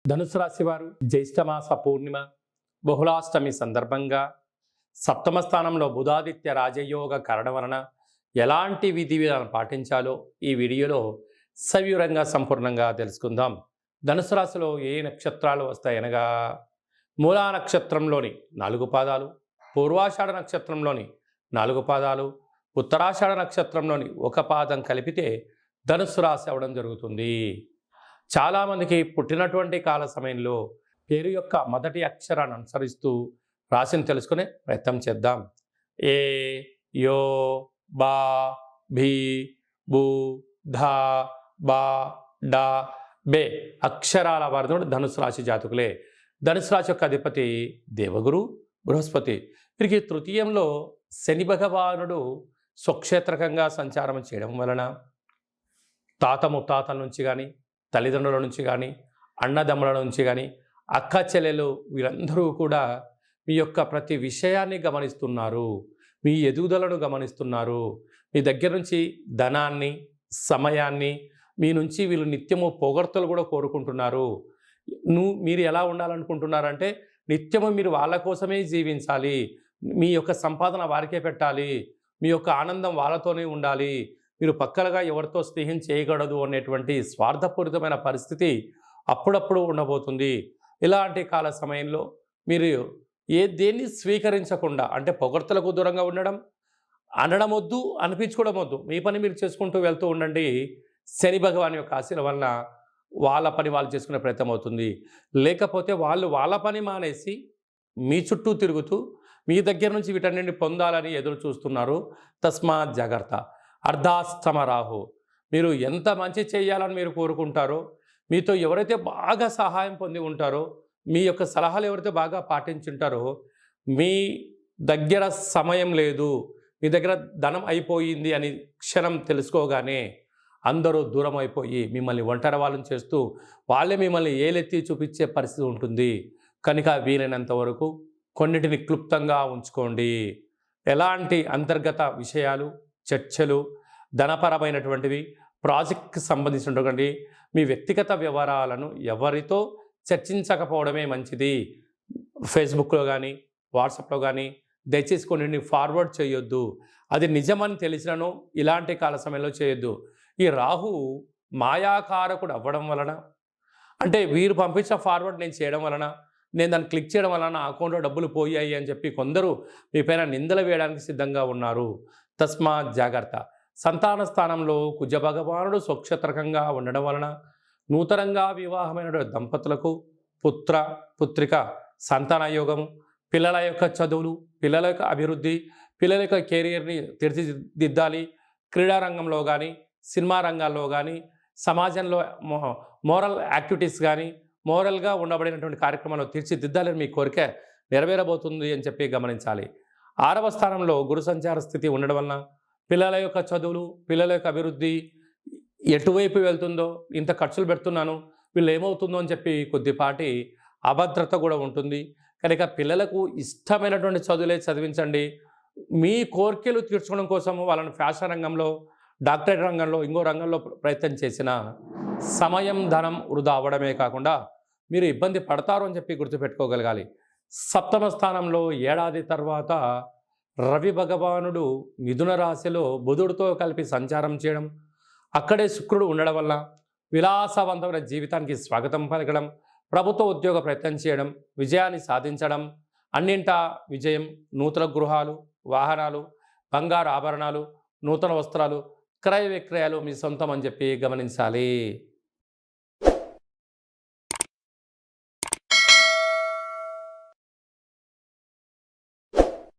ధనుసు రాశి వారు జ్యేష్ఠమాస పూర్ణిమ బహుళాష్టమి సందర్భంగా సప్తమ స్థానంలో బుధాదిత్య రాజయోగ కారణం వలన ఎలాంటి విధి విధానం పాటించాలో ఈ వీడియోలో సవివరంగా సంపూర్ణంగా తెలుసుకుందాం. ధనుసు రాశిలో ఏ నక్షత్రాలు వస్తాయనగా మూలా నక్షత్రంలోని 4 పాదాలు, పూర్వాషాఢ నక్షత్రంలోని 4 పాదాలు, ఉత్తరాషాఢ నక్షత్రంలోని 1 పాదం కలిపితే ధనుసు రాశి అవ్వడం జరుగుతుంది. చాలామందికి పుట్టినటువంటి కాల సమయంలో పేరు యొక్క మొదటి అక్షరాన్ని అనుసరిస్తూ రాశిని తెలుసుకునే ప్రయత్నం చేద్దాం. ఏ, యో, బా, భీ, బూ, ధా, బా, డా, బే అక్షరాల వారితో ధనుసు రాశి జాతకులే. ధనుసు రాశి యొక్క అధిపతి దేవగురు బృహస్పతి. వీరికి తృతీయంలో శని భగవానుడు స్వక్షేత్రకంగా సంచారం చేయడం వలన తాత ముత్తాతల నుంచి కానీ, తల్లిదండ్రుల నుంచి కానీ, అన్నదమ్ముల నుంచి కానీ, అక్క చెల్లెలు వీరందరూ కూడా మీ యొక్క ప్రతి విషయాన్ని గమనిస్తున్నారు, మీ ఎదుగుదలను గమనిస్తున్నారు. మీ దగ్గర నుంచి ధనాన్ని, సమయాన్ని మీ నుంచి వీళ్ళు నిత్యము పొగడ్తలు కూడా కోరుకుంటున్నారు. మీరు ఎలా ఉండాలనుకుంటున్నారంటే నిత్యము మీరు వాళ్ళ కోసమే జీవించాలి, మీ యొక్క సంపాదన వారికే పెట్టాలి, మీ యొక్క ఆనందం వాళ్ళతోనే ఉండాలి, మీరు పక్కలుగా ఎవరితో స్నేహం చేయకూడదు అనేటువంటి స్వార్థపూరితమైన పరిస్థితి అప్పుడప్పుడు ఉండబోతుంది. ఇలాంటి కాల సమయంలో మీరు దేన్ని స్వీకరించకుండా, అంటే పొగడ్తలకు దూరంగా ఉండడం, అనడం వద్దు, అనిపించుకోవడం వద్దు, మీ పని మీరు చేసుకుంటూ వెళ్తూ ఉండండి. శని భగవాన్ యొక్క ఆశీల వలన వాళ్ళ పని వాళ్ళు చేసుకునే ప్రయత్నం అవుతుంది. లేకపోతే వాళ్ళు వాళ్ళ పని మానేసి మీ చుట్టూ తిరుగుతూ మీ దగ్గర నుంచి వీటన్నింటిని పొందాలని ఎదురు చూస్తున్నారు. తస్మాత్ జాగ్రత్త. అర్ధాష్టమ రాహు. మీరు ఎంత మంచి చేయాలని మీరు కోరుకుంటారో, మీతో ఎవరైతే బాగా సహాయం పొంది ఉంటారో, మీ యొక్క సలహాలు ఎవరైతే బాగా పాటించుంటారో, మీ దగ్గర సమయం లేదు, మీ దగ్గర ధనం అయిపోయింది అని క్షణం తెలుసుకోగానే అందరూ దూరం అయిపోయి మిమ్మల్ని ఒంటరి వాళ్ళని చేస్తూ వాళ్ళే మిమ్మల్ని ఏలెత్తి చూపించే పరిస్థితి ఉంటుంది. కనుక వీలైనంత వరకు కొన్నిటిని క్లుప్తంగా ఉంచుకోండి. ఎలాంటి అంతర్గత విషయాలు, చర్చలు, ధనపరమైనటువంటివి, ప్రాజెక్ట్కి సంబంధించినటువంటి మీ వ్యక్తిగత వివరాలను ఎవరితో చర్చించకపోవడమే మంచిది. ఫేస్బుక్లో కానీ, వాట్సాప్లో కానీ దయచేసి కొన్నింటిని ఫార్వర్డ్ చేయొద్దు. అది నిజమని తెలిసినను ఇలాంటి కాల సమయంలో చేయొద్దు. ఈ రాహు మాయాకారకుడు అవ్వడం వలన, అంటే వీరు పంపించిన ఫార్వర్డ్ నేను చేయడం వలన, నేను దాన్ని క్లిక్ చేయడం వలన నా అకౌంట్లో డబ్బులు పోయాయి అని చెప్పి కొందరు మీ పైన నిందలు వేయడానికి సిద్ధంగా ఉన్నారు. తస్మాత్ జాగ్రత్త. సంతాన స్థానంలో కుజ భగవానుడు స్వక్షేత్రకంగా ఉండడం వలన నూతనంగా వివాహమైన దంపతులకు పుత్ర పుత్రిక సంతాన యోగము, పిల్లల యొక్క చదువులు, పిల్లల యొక్క అభివృద్ధి, పిల్లల యొక్క కెరియర్ని తీర్చిదిద్దాలి. క్రీడారంగంలో కానీ, సినిమా రంగాల్లో కానీ, సమాజంలో మోరల్ యాక్టివిటీస్ కానీ, మోరల్గా ఉండబడినటువంటి కార్యక్రమాలు తీర్చిదిద్దాలని మీ కోరిక నెరవేరబోతుంది అని చెప్పి గమనించాలి. 6వ స్థానంలో గురు సంచార స్థితి ఉండడం వలన పిల్లల యొక్క చదువులు, పిల్లల యొక్క అభివృద్ధి ఎటువైపు వెళ్తుందో, ఇంత ఖర్చులు పెడుతున్నాను, వీళ్ళు ఏమవుతుందో అని చెప్పి కొద్దిపాటి అభద్రత కూడా ఉంటుంది. కనుక పిల్లలకు ఇష్టమైనటువంటి చదువులే చదివించండి. మీ కోరికలు తీర్చుకోవడం కోసం వాళ్ళని ఫ్యాషన్ రంగంలో, డాక్టరేట్ రంగంలో, ఇంకో రంగంలో ప్రయత్నం చేసిన సమయం, ధనం వృధా అవ్వడమే కాకుండా మీరు ఇబ్బంది పడతారు అని చెప్పి గుర్తుపెట్టుకోగలగాలి. సప్తమ స్థానంలో ఏడాది తర్వాత రవి భగవానుడు మిథున రాశిలో బుధుడితో కలిపి సంచారం చేయడం, అక్కడే శుక్రుడు ఉండడం వల్ల విలాసవంతమైన జీవితానికి స్వాగతం పలకడం, ప్రభుత్వ ఉద్యోగ ప్రయత్నం చేయడం, విజయాన్ని సాధించడం, అన్నింటా విజయం, నూతన గృహాలు, వాహనాలు, బంగారు ఆభరణాలు, నూతన వస్త్రాలు, క్రయ విక్రయాలు మీ సొంతం అని చెప్పి గమనించాలి.